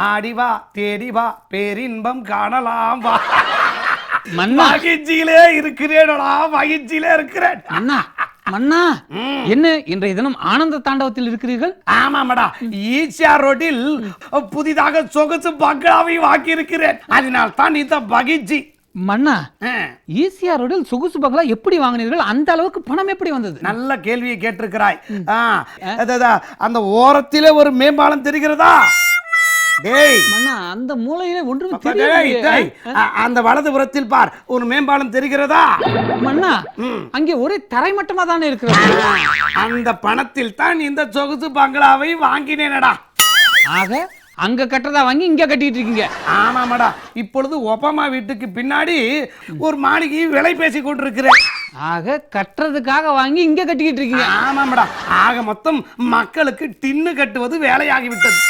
ஆடிவா தேடிவா பேரின்பம் காணலாம் வா. மன்னா மகிழ்ச்சியிலே இருக்கிறேனடா, மகிழ்ச்சியிலே இருக்கிறேன். மன்னா மன்னா என்ன இன்றைய தினம் ஆனந்த தாண்டவத்தில் இருக்கிறீர்கள்? ஆமாமடா, ஈசிஆர் ரோட்டில் புதிதாக சொகுசு பங்களாவை வாங்கி இருக்கிறேன். அதனால் தான் இந்த மகிழ்ச்சி. மன்னா, ஈசிஆர் ரோடில் சொகுசு பங்களா எப்படி வாங்கினீர்கள்? அந்த அளவுக்கு பணம் எப்படி வந்தது? நல்ல கேள்வியை கேட்டிருக்கிறாய். அந்த ஓரத்திலே ஒரு மேம்பாலம் தெரிகிறதா? டேய் மன்னா, அந்த மூலையிலே ஒன்றும் டேய், தெரியவில்லையே. அந்த வலதுபுறத்தில் பார், ஒரு மேம்பாலம் தெரிகிறதா? மன்னா, அங்கே ஒரே தரைமட்டமா தானே இருக்கிறது. அந்த பணத்தில் தான் இந்த சொகுசு பங்களாவை வாங்கினேனடா. ஆக அங்க கட்டறதா வாங்கி இங்க கட்டிட்டு இருக்கீங்க. ஆமாமடா, இப்பொழுது ஒபாமா வீட்டுக்கு பின்னாடி ஒரு மாளிகையை விலை பேசி கொண்டிருக்கிறேன். ஆக கட்டுறதுக்காக வாங்கி இங்க கட்டிக்கிட்டு இருக்கீங்க. ஆமாமடா, ஆக மொத்தம் மக்களுக்கு டின்னு கட்டுவது வேலையாகிவிட்டது.